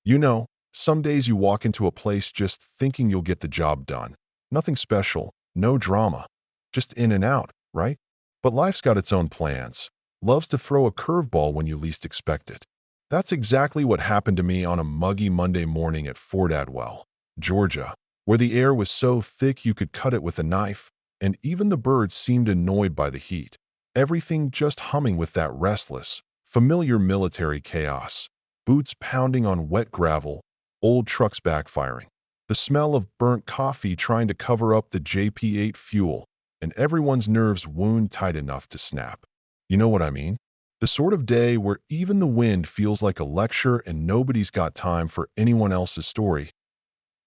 You know, some days you walk into a place just thinking you'll get the job done. Nothing special, no drama, just in and out, right? But life's got its own plans. Loves to throw a curveball when you least expect it. That's exactly what happened to me on a muggy Monday morning at Fort Adwell, Georgia, where the air was so thick you could cut it with a knife, and even the birds seemed annoyed by the heat. Everything just humming with that restless, familiar military chaos. Boots pounding on wet gravel, old trucks backfiring, the smell of burnt coffee trying to cover up the JP8 fuel, and everyone's nerves wound tight enough to snap. You know what I mean? The sort of day where even the wind feels like a lecture and nobody's got time for anyone else's story.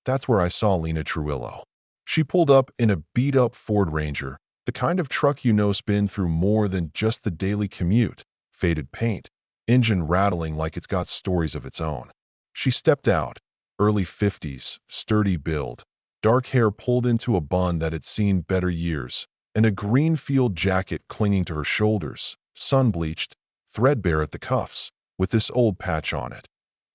That's where I saw Lena Trujillo. She pulled up in a beat-up Ford Ranger, the kind of truck you know's been through more than just the daily commute, faded paint, engine rattling like it's got stories of its own. She stepped out, early 50s, sturdy build, dark hair pulled into a bun that had seen better years, and a green field jacket clinging to her shoulders, sun-bleached, threadbare at the cuffs, with this old patch on it.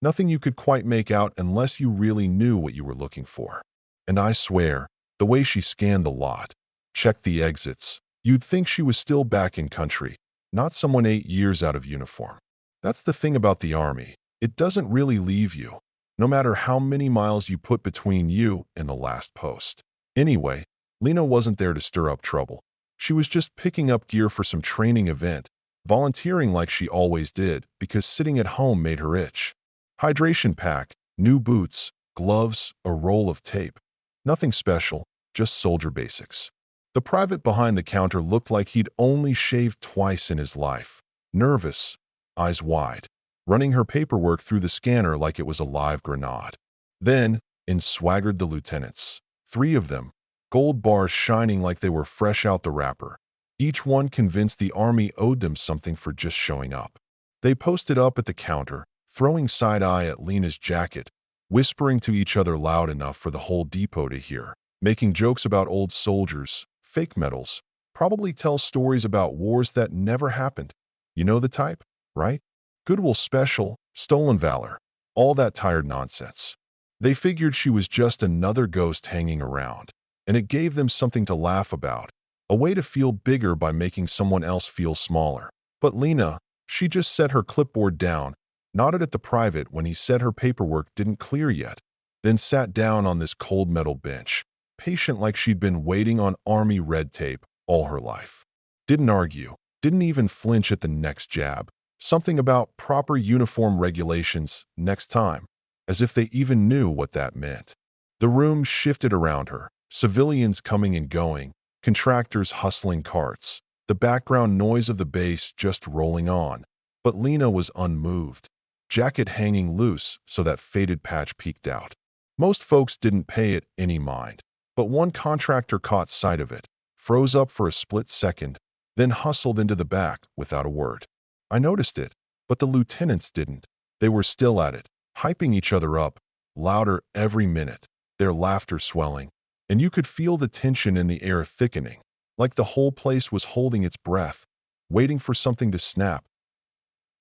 Nothing you could quite make out unless you really knew what you were looking for. And I swear, the way she scanned the lot, checked the exits, you'd think she was still back in country, not someone 8 years out of uniform. That's the thing about the Army. It doesn't really leave you, no matter how many miles you put between you and the last post. Anyway, Lena wasn't there to stir up trouble. She was just picking up gear for some training event, volunteering like she always did because sitting at home made her itch. Hydration pack, new boots, gloves, a roll of tape. Nothing special, just soldier basics. The private behind the counter looked like he'd only shaved twice in his life. Nervous, eyes wide, running her paperwork through the scanner like it was a live grenade. Then, in swaggered the lieutenants. 3 of them, gold bars shining like they were fresh out the wrapper. Each one convinced the Army owed them something for just showing up. They posted up at the counter, throwing side-eye at Lena's jacket, whispering to each other loud enough for the whole depot to hear, making jokes about old soldiers, fake medals, probably tell stories about wars that never happened. You know the type, right? Goodwill Special, stolen valor, all that tired nonsense. They figured she was just another ghost hanging around, and it gave them something to laugh about, a way to feel bigger by making someone else feel smaller. But Lena, she just set her clipboard down, nodded at the private when he said her paperwork didn't clear yet, then sat down on this cold metal bench, patient like she'd been waiting on Army red tape all her life. Didn't argue, didn't even flinch at the next jab. Something about proper uniform regulations next time, as if they even knew what that meant. The room shifted around her, civilians coming and going, contractors hustling carts, the background noise of the base just rolling on. But Lena was unmoved, jacket hanging loose so that faded patch peeked out. Most folks didn't pay it any mind, but one contractor caught sight of it, froze up for a split second, then hustled into the back without a word. I noticed it, but the lieutenants didn't. They were still at it, hyping each other up, louder every minute, their laughter swelling, and you could feel the tension in the air thickening, like the whole place was holding its breath, waiting for something to snap.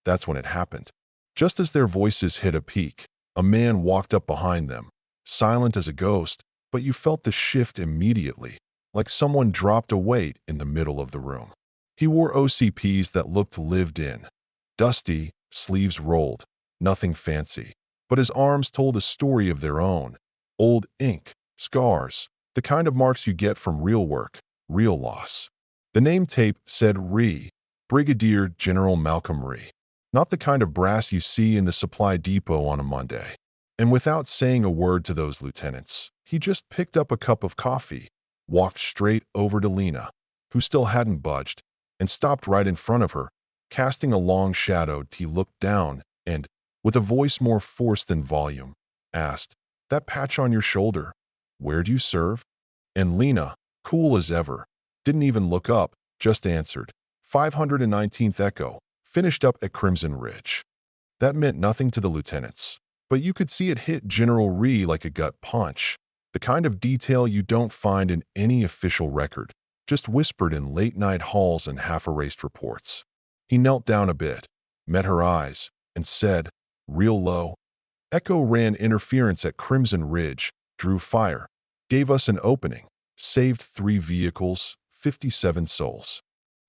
That's when it happened. Just as their voices hit a peak, a man walked up behind them, silent as a ghost, but you felt the shift immediately, like someone dropped a weight in the middle of the room. He wore OCPs that looked lived in, dusty, sleeves rolled, nothing fancy, but his arms told a story of their own. Old ink, scars, the kind of marks you get from real work, real loss. The name tape said Brigadier General Malcolm Rhee. Not the kind of brass you see in the supply depot on a Monday. And without saying a word to those lieutenants, he just picked up a cup of coffee, walked straight over to Lena, who still hadn't budged, and stopped right in front of her, casting a long shadow. He looked down and, with a voice more force than volume, asked, "That patch on your shoulder, where do you serve?" And Lena, cool as ever, didn't even look up, just answered, 519th Echo, finished up at Crimson Ridge. That meant nothing to the lieutenants, but you could see it hit General Rhee like a gut punch, the kind of detail you don't find in any official record, just whispered in late-night halls and half-erased reports. He knelt down a bit, met her eyes, and said, real low, Echo ran interference at Crimson Ridge, drew fire, gave us an opening, saved 3 vehicles, 57 souls.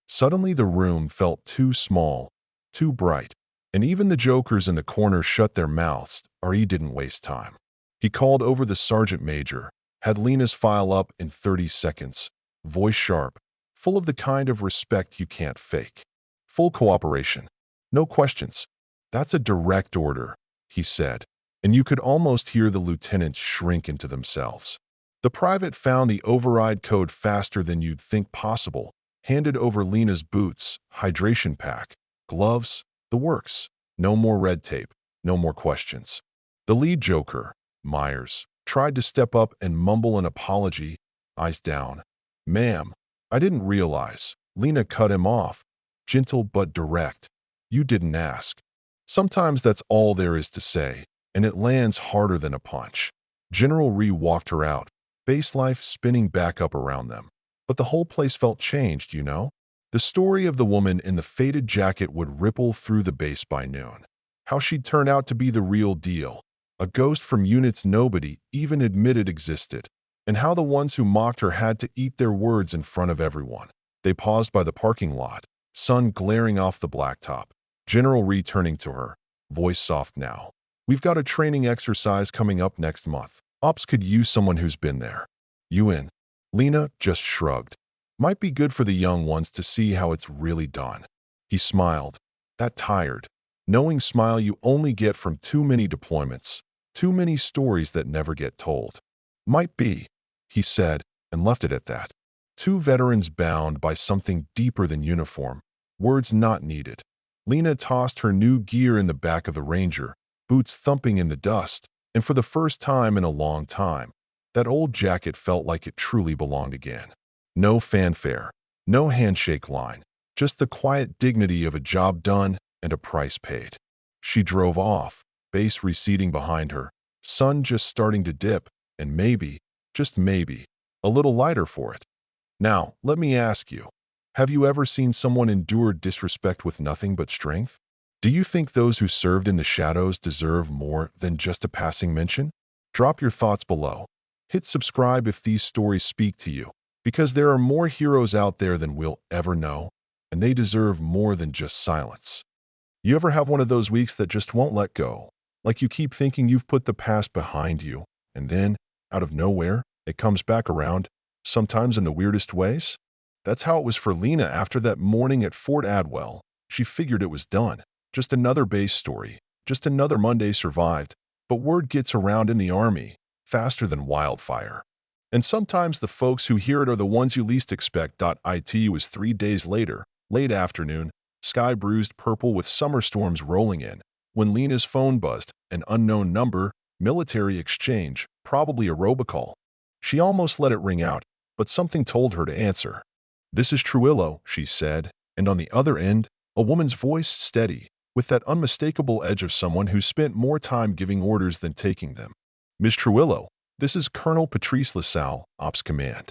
Suddenly the room felt too small, too bright, and even the jokers in the corner shut their mouths, or he didn't waste time. He called over the sergeant major, had Lena's file up in 30 seconds, voice sharp, full of the kind of respect you can't fake. Full cooperation. No questions. That's a direct order, he said, and you could almost hear the lieutenants shrink into themselves. The private found the override code faster than you'd think possible, handed over Lena's boots, hydration pack, gloves, the works. No more red tape, no more questions. The lead joker, Myers, tried to step up and mumble an apology, eyes down. "Ma'am, I didn't realize." Lena cut him off, gentle but direct. "You didn't ask." Sometimes that's all there is to say, and it lands harder than a punch. General Ree walked her out, base life spinning back up around them. But the whole place felt changed, you know? The story of the woman in the faded jacket would ripple through the base by noon. How she'd turn out to be the real deal, a ghost from units nobody even admitted existed, and how the ones who mocked her had to eat their words in front of everyone. They paused by the parking lot, sun glaring off the blacktop. General Ree turning to her, voice soft now. "We've got a training exercise coming up next month. Ops could use someone who's been there. You in?" Lena just shrugged. "Might be good for the young ones to see how it's really done." He smiled. That tired, knowing smile you only get from too many deployments, too many stories that never get told. "Might be," he said, and left it at that. 2 veterans bound by something deeper than uniform, words not needed. Lena tossed her new gear in the back of the Ranger, boots thumping in the dust, and for the first time in a long time, that old jacket felt like it truly belonged again. No fanfare, no handshake line, just the quiet dignity of a job done and a price paid. She drove off, base receding behind her, sun just starting to dip, and maybe, just maybe, a little lighter for it. Now, let me ask you, have you ever seen someone endure disrespect with nothing but strength? Do you think those who served in the shadows deserve more than just a passing mention? Drop your thoughts below. Hit subscribe if these stories speak to you, because there are more heroes out there than we'll ever know, and they deserve more than just silence. You ever have one of those weeks that just won't let go? Like you keep thinking you've put the past behind you, and then, out of nowhere, it comes back around, sometimes in the weirdest ways? That's how it was for Lena after that morning at Fort Adwell. She figured it was done. Just another base story. Just another Monday survived. But word gets around in the Army, faster than wildfire. And sometimes the folks who hear it are the ones you least expect. It was 3 days later, late afternoon, sky bruised purple with summer storms rolling in, when Lena's phone buzzed, an unknown number, military exchange, probably a robocall. She almost let it ring out, but something told her to answer. "This is Trujillo," she said, and on the other end, a woman's voice steady, with that unmistakable edge of someone who spent more time giving orders than taking them. "Miss Trujillo, this is Colonel Patrice LaSalle, Ops Command.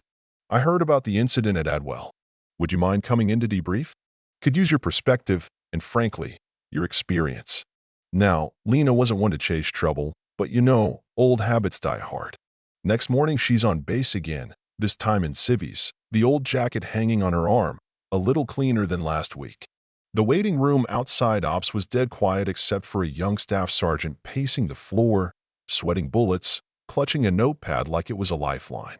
I heard about the incident at Adwell. Would you mind coming in to debrief? Could use your perspective and, frankly, your experience." Now, Lena wasn't one to chase trouble, but you know, old habits die hard. Next morning, she's on base again, this time in civvies, the old jacket hanging on her arm, a little cleaner than last week. The waiting room outside Ops was dead quiet except for a young staff sergeant pacing the floor, sweating bullets, clutching a notepad like it was a lifeline.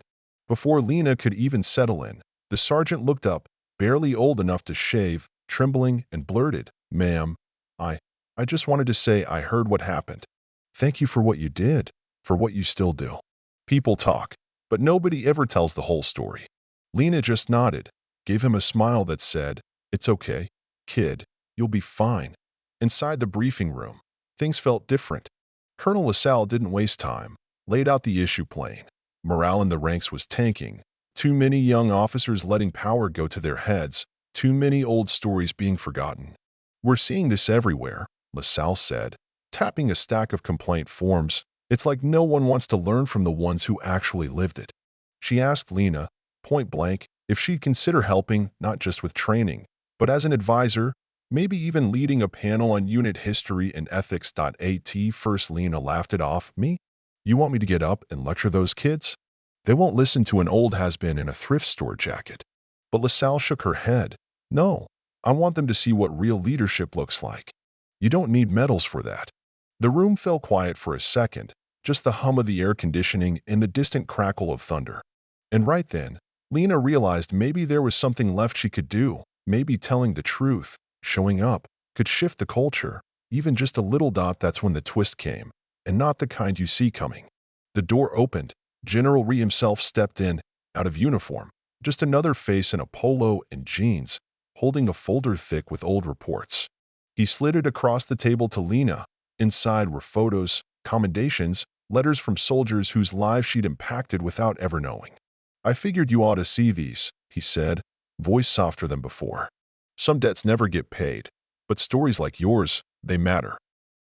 Before Lena could even settle in, the sergeant looked up, barely old enough to shave, trembling, and blurted, "Ma'am, I just wanted to say I heard what happened. Thank you for what you did, for what you still do." People talk, but nobody ever tells the whole story. Lena just nodded, gave him a smile that said, "It's okay, kid, you'll be fine." Inside the briefing room, things felt different. Colonel LaSalle didn't waste time, laid out the issue plain. Morale in the ranks was tanking, too many young officers letting power go to their heads, too many old stories being forgotten. "We're seeing this everywhere," LaSalle said, tapping a stack of complaint forms. "It's like no one wants to learn from the ones who actually lived it." She asked Lena, point blank, if she'd consider helping, not just with training, but as an advisor, Maybe even leading a panel on unit history and ethics. At first, Lena laughed it off. Me? You want me to get up and lecture those kids? They won't listen to an old has-been in a thrift store jacket. But LaSalle shook her head. No, I want them to see what real leadership looks like. You don't need medals for that. The room fell quiet for a second, just the hum of the air conditioning and the distant crackle of thunder. And right then, Lena realized maybe there was something left she could do. Maybe telling the truth, showing up, could shift the culture, even just a little. That's when the twist came, and not the kind you see coming. The door opened. General Ree himself stepped in, out of uniform, just another face in a polo and jeans, holding a folder thick with old reports. He slid it across the table to Lena. Inside were photos, commendations, letters from soldiers whose lives she'd impacted without ever knowing. I figured you ought to see these, he said, voice softer than before. Some debts never get paid, but stories like yours, they matter.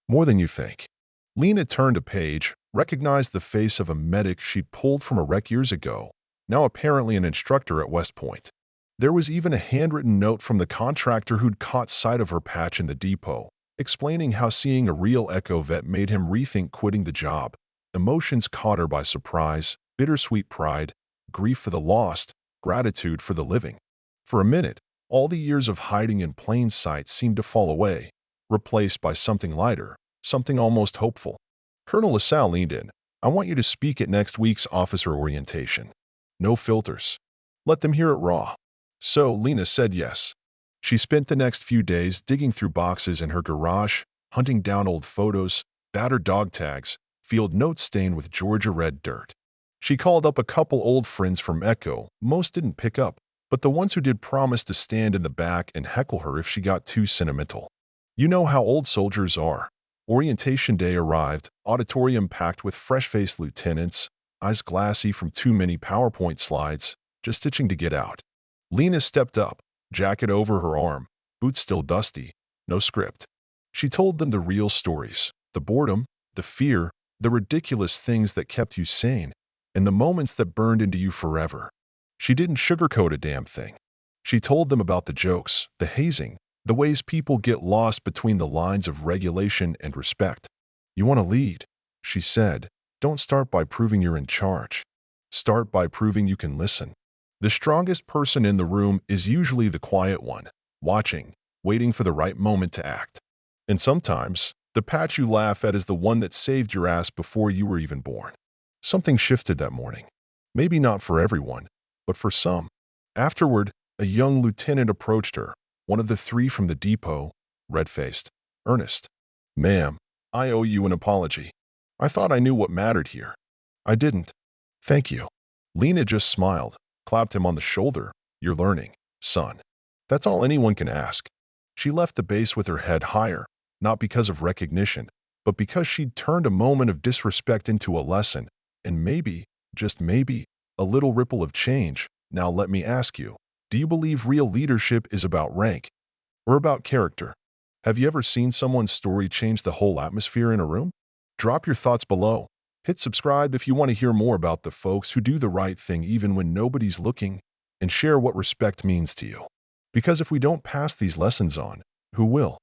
More than you think. Lena turned a page, recognized the face of a medic she'd pulled from a wreck years ago, now apparently an instructor at West Point. There was even a handwritten note from the contractor who'd caught sight of her patch in the depot, explaining how seeing a real Echo vet made him rethink quitting the job. Emotions caught her by surprise, bittersweet pride, grief for the lost, gratitude for the living. For a minute, all the years of hiding in plain sight seemed to fall away, replaced by something lighter, something almost hopeful. Colonel LaSalle leaned in. I want you to speak at next week's officer orientation. No filters. Let them hear it raw. So Lena said yes. She spent the next few days digging through boxes in her garage, hunting down old photos, battered dog tags, field notes stained with Georgia red dirt. She called up a couple old friends from Echo. Most didn't pick up, but the ones who did promised to stand in the back and heckle her if she got too sentimental. You know how old soldiers are. Orientation day arrived, auditorium packed with fresh-faced lieutenants, eyes glassy from too many PowerPoint slides, just itching to get out. Lena stepped up, jacket over her arm, boots still dusty, no script. She told them the real stories, the boredom, the fear, the ridiculous things that kept you sane, and the moments that burned into you forever. She didn't sugarcoat a damn thing. She told them about the jokes, the hazing, the ways people get lost between the lines of regulation and respect. You want to lead, she said. Don't start by proving you're in charge. Start by proving you can listen. The strongest person in the room is usually the quiet one, watching, waiting for the right moment to act. And sometimes, the patch you laugh at is the one that saved your ass before you were even born. Something shifted that morning. Maybe not for everyone, but for some. Afterward, a young lieutenant approached her, one of the three from the depot, red-faced, earnest. Ma'am, I owe you an apology. I thought I knew what mattered here. I didn't. Thank you. Lena just smiled, clapped him on the shoulder. You're learning, son. That's all anyone can ask. She left the base with her head higher, not because of recognition, but because she'd turned a moment of disrespect into a lesson, and maybe, just maybe, a little ripple of change. Now let me ask you, do you believe real leadership is about rank or about character? Have you ever seen someone's story change the whole atmosphere in a room? Drop your thoughts below. Hit subscribe if you want to hear more about the folks who do the right thing even when nobody's looking, and share what respect means to you. Because if we don't pass these lessons on, who will?